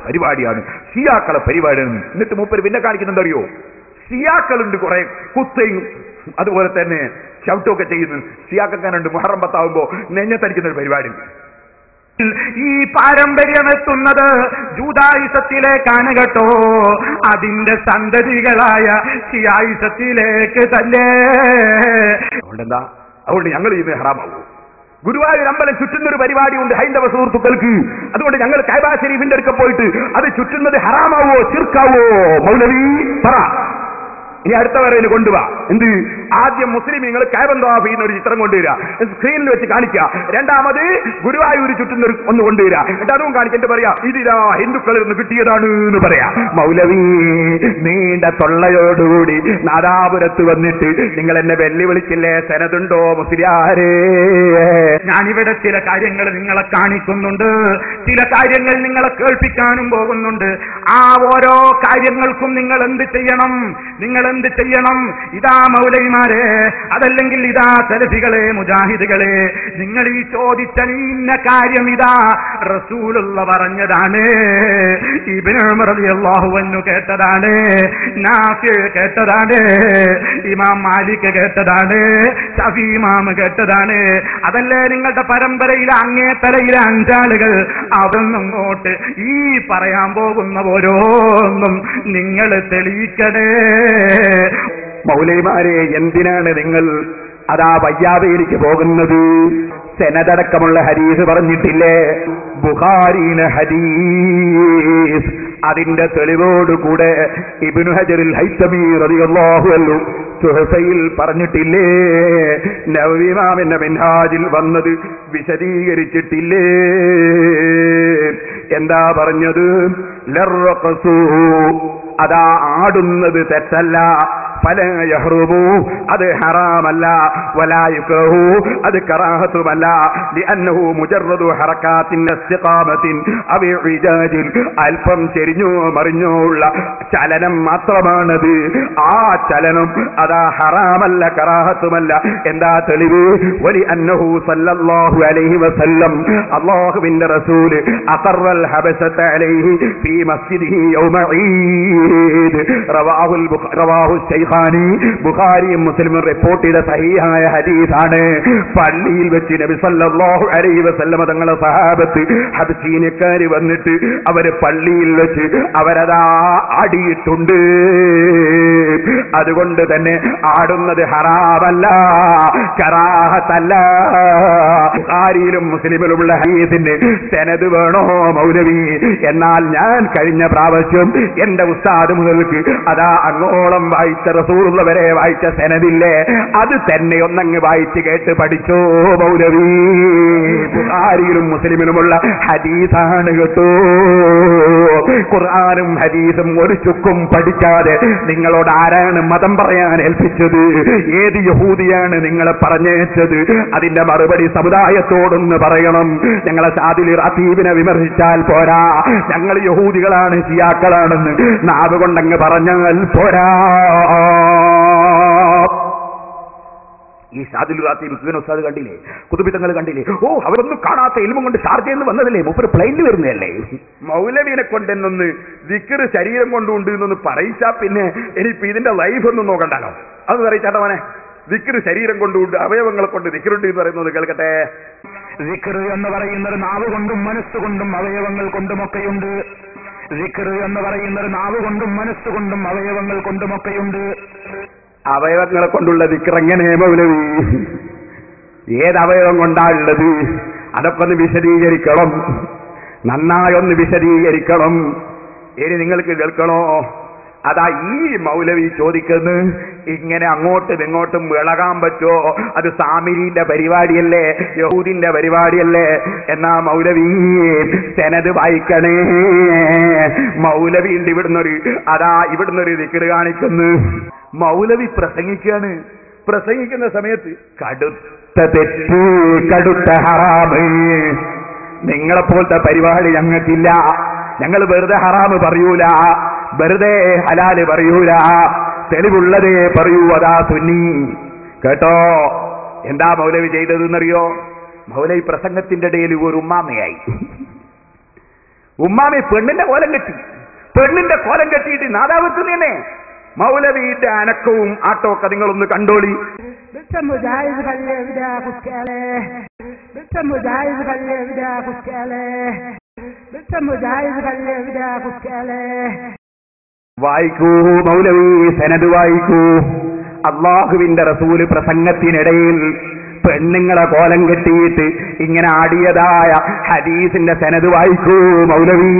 പരിപാടിയാണ്, ഷിയാക്കളെ പരിപാടിയാണ്. എന്നിട്ട് മൂപ്പര് പിന്നെ കാണിക്കുന്നുണ്ടറിയോ, ഷിയാക്കളുണ്ട് കുറെ കുത്തയും അതുപോലെ തന്നെ ചവിട്ടുമൊക്കെ ചെയ്യുന്നു. ഷിയാക്കാനുണ്ട് മുഹറം 10 ആവുമ്പോ നെഞ്ഞത്തടിക്കുന്ന ഒരു പരിപാടി. ഈ പാരമ്പര്യം എത്തുന്നത് ജൂദായിസത്തിലേക്കാണ് കേട്ടോ, അതിന്റെ സന്തതികളായ ഷിയായിസത്തിലേക്ക് തന്നെ. അതുകൊണ്ടെന്താ, അതുകൊണ്ട് ഞങ്ങൾ ഇന്ന് ഹറാമാവൂ. ഗുരുവായൂർ അമ്പലം ചുറ്റുന്നൊരു പരിപാടിയുണ്ട് ഹൈന്ദവ സുഹൃത്തുക്കൾക്ക്. അതുകൊണ്ട് ഞങ്ങൾ കഅബ ശരീഫിന്റെ അടുക്ക പോയിട്ട് അത് ചുറ്റുന്നത് ഹറാമാവോ ശിർക്കാവോ? മൗലവി പറ. ഇനി അടുത്ത വരയിൽ കൊണ്ടുപോവാ. എന്ത്? ആദ്യം മുസ്ലിമീങ്ങൾ കഅബ തവാഫ് ചെയ്യുന്ന ഒരു ചിത്രം കൊണ്ടുവരിക, സ്ക്രീനിൽ വെച്ച് കാണിക്കുക. രണ്ടാമത് ഗുരുവായൂർ ചുറ്റുന്ന ഒന്ന് കൊണ്ടുവരിക, എന്നിട്ട് അതും കാണിച്ചിട്ട് പറയാ ഇതിരാ ഹിന്ദുക്കളിൽ നിന്ന് കിട്ടിയതാണ് എന്ന് പറയാ. മൗലവി നീണ്ട തൊള്ളയോടുകൂടി നാദാപുരത്ത് വന്നിട്ട് നിങ്ങൾ എന്നെ വെല്ലുവിളിച്ചില്ലേ, സനതുണ്ടോ മുസ്ലിയാരേ? ഞാനിവിടെ ചില കാര്യങ്ങൾ നിങ്ങളെ കാണിക്കുന്നുണ്ട്, ചില കാര്യങ്ങൾ നിങ്ങളെ കേൾപ്പിക്കാനും പോകുന്നുണ്ട്. ആ ഓരോ കാര്യങ്ങൾക്കും നിങ്ങൾ എന്ത് ചെയ്യണം? ഇതാ മൗലവിമാരെ, അതല്ലെങ്കിൽ ഇതാ സലഫികളെ, മുജാഹിദുകളെ, നിങ്ങൾ ഈ ചോദിച്ച ഇന്ന കാര്യം ഇതാ റസൂലുള്ള പറഞ്ഞതാണ്, ഇബ്നു ഉമർ റളിയല്ലാഹു അൻഹു കേട്ടതാണ്, നാഫി കേട്ടതാണ്, ഇമാം മാലിക് കേട്ടതാണ്, ശഫീ ഇമാം കേട്ടതാണ്. അതല്ലേ നിങ്ങളുടെ പരമ്പരയിലെ അങ്ങേ തലയിലെ 5 ആളുകൾ. അതൊന്നിങ്ങോട്ട് ഈ പറയാൻ പോകുന്ന ഓരോന്നും നിങ്ങൾ തെളിയിക്കണേ. മൗലവിമാരെ, എന്തിനാണ് നിങ്ങൾ അതാ വയ്യാവേലിക്ക് പോകുന്നത്? സനദടക്കമുള്ള ഹദീസ് പറഞ്ഞിട്ടില്ലേ? ബുഖാരിയിലെ ഹദീസ്, അതിന്റെ തെളിവോടുകൂടെ ഇബ്നു ഹജറുൽ ഹൈതമി റളിയല്ലാഹു അൻഹു സുഹഫയിൽ പറഞ്ഞിട്ടില്ലേ? നവവി ഇമാമിന്റെ മിൻഹാജിൽ വന്നത് വിശദീകരിച്ചിട്ടില്ലേ? എന്താ പറഞ്ഞത്? ലർറഖസു, അതാ ആടുന്നത് തെറ്റല്ല, ഫലാ യഹ്റുമു, അത് ഹറാമല്ല, വലാ യുക്റഹു, അത് കറാഹത്തുമല്ല, ലിഅന്നഹു മുജറദു ഹറകാത്തിൻ ഇസ്തിഖാമത്തിൻ അവ ഇജാജിൻ, അല്പം ചെരിഞ്ഞോ മറിഞ്ഞോ ഉള്ള ചലനം മാത്രമാണത്. ആ ചലനം അതാ ഹറാമല്ല, കറാഹത്തുമല്ല. എന്താ തെളിവ്? വലിഅന്നഹു സല്ലല്ലാഹു അലൈഹി വസല്ലം, അല്ലാഹുവിന്റെ റസൂൽ അഖറൽ ഹബസത അലൈഹി ഫീ മസ്ജിദിഹി യൗമ ഈദ്. റവാഹു ശൈഖാനി, ബുഖാരിയും മുസ്ലിമും റിപ്പോർട്ട് ചെയ്ത സഹീഹായ ഹദീസാണ്. പള്ളിയിൽ വെച്ച് നബി സല്ലല്ലാഹു അലൈഹി വസല്ലം തങ്ങളുടെ സഹാബത്ത് ഹബശീനക്കാർ വന്നിട്ട് അവര് പള്ളിയിൽ വെച്ച് അവരതാ ആടിയിട്ടുണ്ട്. അതുകൊണ്ട് തന്നെ ആടുന്നത് ഹറാമല്ല, കറാഹത്തല്ല. ബുഖാരിയിലും മുസ്ലിമിലുമുള്ള ഹദീസിന് സനദ് വേണോ മൗലവി? എന്നാൽ ഞാൻ കഴിഞ്ഞ പ്രാവശ്യം എന്റെ ഉസ്താദ് മുതൽക്ക് അതാ അങ്ങോളം വായിച്ച റസൂലുള്ള വരെ വായിച്ച സനദില്ലേ, അത് തന്നെ ഒന്നങ്ങ് വായിച്ച് കേട്ട് പഠിച്ചോ മൗലവി. ബുഖാരിയിലും മുസ്ലിമിലുമുള്ള ഹദീസാണ് കേട്ടോ. ഖുർആനും ഹദീസും ഒരു ചുക്കും പഠിക്കാതെ നിങ്ങളോട് ആരാണ് മതം പറയാൻ ഏൽപ്പിച്ചത്? ഏത് യഹൂദിയാണ് നിങ്ങളെ പറഞ്ഞേച്ചത്? അതിന്റെ മറുപടി സമുദായത്തോടൊന്ന് പറയണം. ഞങ്ങളെ സാദിൽ റാത്തീബിനെ വിമർശിച്ചാൽ പോരാ, ഞങ്ങൾ യഹൂദികളാണ്, ഷിയാക്കളാണെന്ന് നാവ് കൊണ്ടങ്ങ് പറഞ്ഞാൽ പോരാ. ഈ സാദിൽ റാത്തീബ് മുസ്ലിം ഉസ്താദ് കണ്ടില്ലേ? കുതുബി തങ്ങൾ കണ്ടില്ലേ? ഓ, അവരൊന്നും കാണാത്ത ഇൽമും കൊണ്ട് ഷാർജയിൽ വന്നതല്ലേ, മൂപ്പര് പ്ലെയിനിൽ വരുന്നതല്ലേ. മൗലവിനെ കൊണ്ടെന്നൊന്ന് ദിക്ർ ശരീരം കൊണ്ടുണ്ട് എന്നൊന്ന് പറയിച്ചാ പിന്നെ ഇനിയിപ്പോ ഇതിന്റെ ലൈഫ് ഒന്നും നോക്കണ്ടല്ലോ. അത് പറയിച്ചാട്ടെ മോനെ, ദിക്ർ ശരീരം കൊണ്ടുണ്ട്, അവയവങ്ങളെ കൊണ്ട് ദിക്റുണ്ട് എന്ന് പറയുന്നത് കേൾക്കട്ടെ. ദിക്ർ എന്ന് പറയുന്നത് നാവ് കൊണ്ടും മനസ്സുകൊണ്ടും അവയവങ്ങൾ കൊണ്ടുമൊക്കെയുണ്ട്. ദിക്ർ എന്ന് പറയുന്നത് നാവ് കൊണ്ടും മനസ്സുകൊണ്ടും അവയവങ്ങൾ കൊണ്ടുമൊക്കെയുണ്ട്. അവയവങ്ങളെ കൊണ്ടുള്ള ദിക്ർ എങ്ങനെ മൗലവി? ഏതവയവം കൊണ്ടാ ഉള്ളത്? അതൊക്കെ ഒന്ന് വിശദീകരിക്കണം, നന്നായൊന്ന് വിശദീകരിക്കണം. ഇനി നിങ്ങൾക്ക് കേൾക്കണോ? അതാ ഈ മൗലവി ചോദിക്കുന്നു, ഇങ്ങനെ അങ്ങോട്ടും ഇങ്ങോട്ടും വിളകാൻ പറ്റുമോ? അത് സാമിരിന്റെ പരിപാടിയല്ലേ, യഹൂദിന്റെ പരിപാടിയല്ലേ? എന്നാ മൗലവി സനദ് വായിക്കണേ. മൗലവി ഉണ്ട് ഇവിടുന്നൊരു ദിക്ർ കാണിക്കുന്നു. മൗലവി പ്രസംഗിക്കാണ്. പ്രസംഗിക്കുന്ന സമയത്ത് കടുത്ത തെറ്റ്, കടുത്ത ഹറാമ്. നിങ്ങളെപ്പോലത്തെ പരിപാടി ഞങ്ങൾക്കില്ല. ഞങ്ങൾ വെറുതെ ഹറാമ് പറയൂല, വെറുതെ ഹലാല് പറയൂല, തെളിവുള്ളതേ പറയൂ. അതാ സുന്നി. കേട്ടോ എന്താ മൗലവി ചെയ്തതെന്നറിയോ? മൗലവി പ്രസംഗത്തിന്റെ ഇടയിൽ ഒരു ഉമ്മാമയായി. ഉമ്മാമി പെണ്ണിന്റെ കോലം കെട്ടി, പെണ്ണിന്റെ കോലം കെട്ടിയിട്ട് നാദാവെത്തുന്നേ. മൗലവിയുടെ അനക്കവും ആട്ടമൊക്കെ നിങ്ങളൊന്ന് കണ്ടോളി. വായിക്കൂ മൗലവി, സനദ് വായിക്കൂ. അള്ളാഹുവിന്റെ റസൂല് പ്രസംഗത്തിനിടയിൽ പെണ്ണുങ്ങളെ കോലം കെട്ടിയിട്ട് ഇങ്ങനെ ആടിയതായ ഹദീസിന്റെ സനദ് വായിക്കൂ മൗലവി.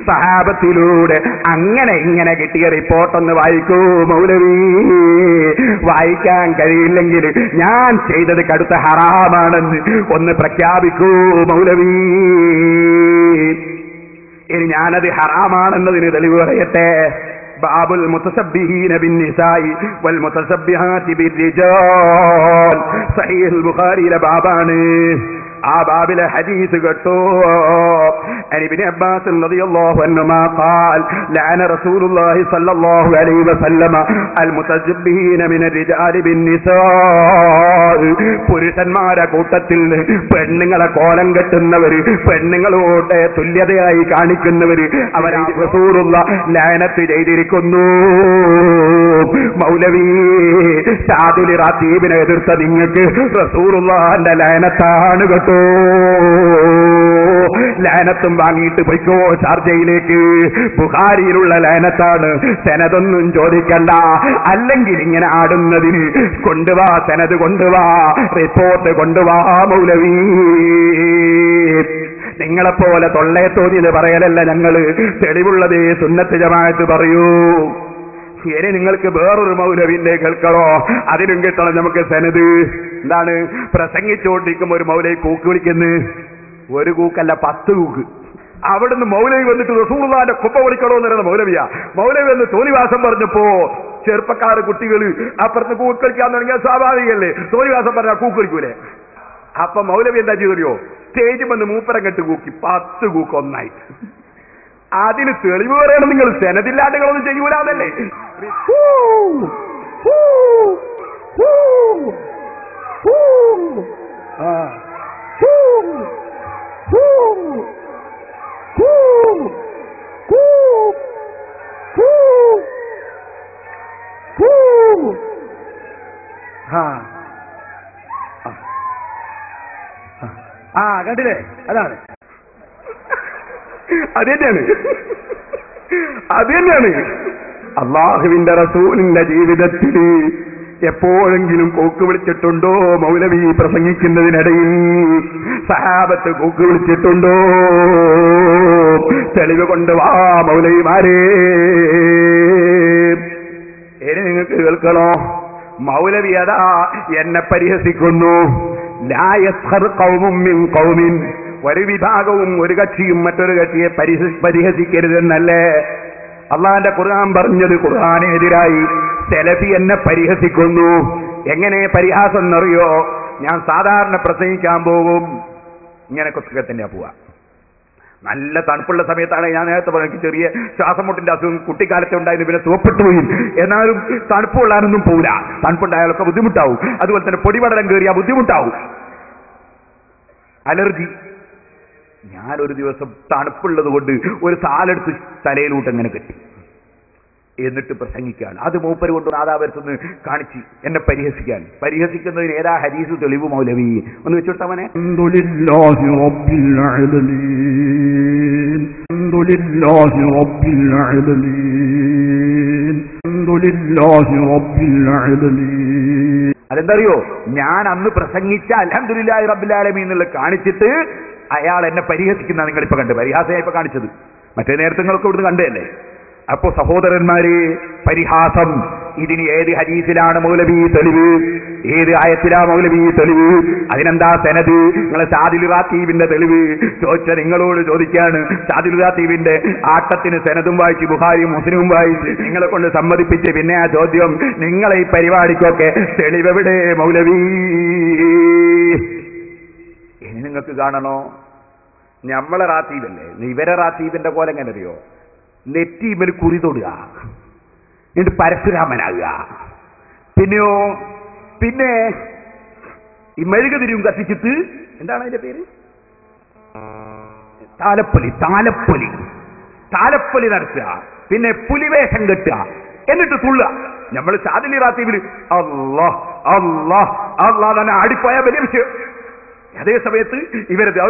സഹാബത്തിലൂടെ അങ്ങനെ ഇങ്ങനെ കിട്ടിയ റിപ്പോർട്ടൊന്ന് വായിക്കൂ മൗലവി. വായിക്കാൻ കഴിയില്ലെങ്കിൽ ഞാൻ ചെയ്തത് കടുത്ത ഹറാമാണെന്ന് ഒന്ന് പ്രഖ്യാപിക്കൂ മൗലവി. ഇനി ഞാനത് ഹറാമാണെന്നതിന് തെളിവ് പറയട്ടെ. ബാബുൽ മുതസബ്ബിഹീന ബിന്നിസായി വൽ മുതസബ്ബിഹാതി ബിർരിജാൽ, സഹീഹുൽ ബുഖാരിയിലെ ബാബാണ്. ആ ബാബിലെ ഹദീസ് കേട്ടോ. ഇബ്നു അബ്ബാസ് റളിയല്ലാഹു അൻഹുമാ ഖാൽ ലഅന റസൂലുള്ളാഹി സ്വല്ലല്ലാഹു അലൈഹി വസല്ലമ അൽ മുതസബ്ബിഹീന മിനർ റിജാലി ബിന്നിസാ, പുരുഷന്മാരുടെ കൂട്ടത്തിൽ പെണ്ണുങ്ങളെ കോലം കെട്ടുന്നവര്, പെണ്ണുങ്ങളോട് തുല്യതയായി കാണിക്കുന്നവര്, അവരെ റസൂലുള്ളാഹി ലഅനത്ത് ചെയ്തിരിക്കുന്നു. മൗലവി സാദുൽ റാത്തീബിനെ എതിർത്ത നിങ്ങൾക്ക് റസൂലുള്ളാഹിന്റെ ലഅനത്താണ് കേട്ടോ. ലഅനത്തും വാങ്ങിയിട്ട് പോയിക്കോ ഷാർജയിലേക്ക്. ബുഖാരിയിലുള്ള ലഅനത്താണ്, സനദൊന്നും ചോദിക്കണ്ട. അല്ലെങ്കിൽ ഇങ്ങനെ ആടുന്നതിന് കൊണ്ടുവാ, സനദ് കൊണ്ടുവാ, റിപ്പോർട്ട് കൊണ്ടുവാ മൗലവി. നിങ്ങളെപ്പോലെ തൊള്ളേ തോന്നിയത് പറയലല്ല ഞങ്ങള്, തെളിവുള്ളത് സുന്നത്ത് ജമാഅത്ത് പറയൂ. ഇനി നിങ്ങൾക്ക് വേറൊരു മൗലവിന്റെ കേൾക്കണോ? അതിനും കിട്ടണം നമുക്ക് സനദ്. എന്താണ് പ്രസംഗിച്ചുകൊണ്ടിരിക്കുമ്പോ ഒരു മൗലവി കൂക്ക് വിളിക്കുന്നു? ഒരു കൂക്കല്ല, 10 കൂക്ക്. അവിടുന്ന് മൗലവി വന്നിട്ട് റസൂലുള്ളാഹിന്റെ കുപ്പ വിളിക്കണോ എന്ന് പറയുന്ന മൗലവിയാ. മൗലവി എന്ന് തോന്നിവാസം പറഞ്ഞപ്പോ ചെറുപ്പക്കാർ കുട്ടികള് അപ്പുറത്ത് കൂക്ക് കളിക്കാൻ തുടങ്ങിയാൽ സ്വാഭാവികല്ലേ, തോന്നിവാസം പറഞ്ഞാൽ കൂക്ക് കളിക്കൂലേ. അപ്പൊ മൗലവി എന്താ ചെയ്തറിയോ? സ്റ്റേജ് വന്ന് മൂപ്പരം കെട്ട് കൂക്കി 10 കൂക്ക് ഒന്നായി. അതിന് തെളിവ് പറയണം നിങ്ങൾ, സനദില്ലാണ്ട് നിങ്ങളൊന്നും ചെയ്യൂലെന്നല്ലേ. കണ്ടില്ലേ? അതാണ്, അത് തന്നെയാണ്. അള്ളാഹുവിന്റെ റസൂലിന്റെ ജീവിതത്തിൽ എപ്പോഴെങ്കിലും കൂക്ക് വിളിച്ചിട്ടുണ്ടോ മൗലവി പ്രസംഗിക്കുന്നതിനിടയിൽ? സഹാബത്ത് കൂക്ക് വിളിച്ചിട്ടുണ്ടോ? തെളിവ് കൊണ്ടുവാ മൗലവിമാരെ. ഇനി നിങ്ങൾക്ക് കേൾക്കണോ? മൗലവി അതാ എന്നെ പരിഹസിക്കുന്നു. ലാ യസ്ഖർ ഖൗമുൻ മിൻ ഖൗമിൻ, ഒരു വിഭാഗവും ഒരു കക്ഷിയും മറ്റൊരു കക്ഷിയെ പരിഹസിക്കരുതെന്നല്ലേ അള്ളാന്റെ ഖുർആൻ പറഞ്ഞത്? ഖുർആനെതിരായി സെലഫി എന്നെ പരിഹസിക്കുന്നു. എങ്ങനെ പരിഹാസം എന്നറിയോ? ഞാൻ സാധാരണ പ്രസംഗിക്കാൻ പോകും, ഇങ്ങനെ കൊച്ചൊക്കെ തന്നെയാ പോവാ. നല്ല തണുപ്പുള്ള സമയത്താണ്. ഞാൻ നേരത്തെ പറഞ്ഞു ചെറിയ ശ്വാസം മുട്ടിന്റെ അസുഖം കുട്ടിക്കാലത്തെ ഉണ്ടായിരുന്നു, പിന്നെ സുഖപ്പെട്ടു പോയി. എന്നാലും തണുപ്പ് കൊള്ളാനൊന്നും പോവില്ല. തണുപ്പുണ്ടായാലൊക്കെ ബുദ്ധിമുട്ടാവും. അതുപോലെ തന്നെ പൊടിപടലം കയറിയാൽ ബുദ്ധിമുട്ടാവും, അലർജി. ഞാനൊരു ദിവസം തണുപ്പുള്ളത് കൊണ്ട് ഒരു സാലെടുത്ത് തലയിലൂട്ട് എങ്ങനെ കെട്ടി, എന്നിട്ട് പ്രസംഗിക്കുകയാണ്. അത് മൂപ്പര് കൊണ്ട് നാദാപുരത്തുനിന്ന് കാണിച്ച് എന്നെ പരിഹസിക്കുന്നതിന് ഏതാ ഹദീസ് തെളിവ് മൗലവി? ഒന്ന് വെച്ചോട്ടവനെ. അതെന്തറിയോ? ഞാൻ അന്ന് പ്രസംഗിച്ച അൽഹംദുലില്ലാഹി റബ്ബിൽ ആലമീൻ എന്നുള്ളത് കാണിച്ചിട്ട് അയാൾ എന്നെ പരിഹസിക്കുന്ന നിങ്ങളിപ്പോ കണ്ട്. പരിഹാസം ഇപ്പൊ കാണിച്ചത്, മറ്റേ നേരത്തെ നിങ്ങളൊക്കെ ഇവിടുന്ന് കണ്ടതല്ലേ. അപ്പോ സഹോദരന്മാരെ, പരിഹാസം ഇതിന് ഏത് ഹദീസിലാണ് മൗലവി തെളിവ്? ഏത് ആയത്തിലാ മൗലവി തെളിവ്? അതിനെന്താ സനദ്? നിങ്ങളെ സാദിൽ റാത്തീബിന്റെ തെളിവ് ചോദിച്ച നിങ്ങളോട് ചോദിക്കാണ്. സാദിൽ റാത്തീബിന്റെ ആട്ടത്തിന് സനദും വായിച്ച് ബുഖാരിയും മുസ്ലിമും വായിച്ച് നിങ്ങളെ കൊണ്ട് സമ്മതിപ്പിച്ച് പിന്നെ ആ ചോദ്യം, നിങ്ങളെ ഈ പരിപാടിക്കൊക്കെ തെളിവെവിടെ മൗലവി? ഇനി നിങ്ങൾക്ക് കാണണോ? നമ്മളെ റാത്തീബല്ലേ, ഇവരെ റാത്തീബിന്റെ പോലെ എങ്ങനെ അറിയോ? നെറ്റിമേൽ കുറി തൊടുക, എന്നിട്ട് പരശുരാമനാകുക. പിന്നെയോ പിന്നെ ഈ മെഴുകുതിരിയും കത്തിച്ചിട്ട്, എന്താണ് അതിന്റെ പേര്? താലപ്പൊലി താലപ്പൊലി താലപ്പൊലി നടത്തുക, പിന്നെ പുലിവേഷം കെട്ടുക, എന്നിട്ട് തുള്ളുക. നമ്മൾ ചാദിലി റാത്തീബില് അല്ലാഹ് അല്ലാഹ് അല്ലാഹ് തന്നെ ആടിപ്പോയ വലിയ വിഷയം. അതേ സമയത്ത് ഇവരത്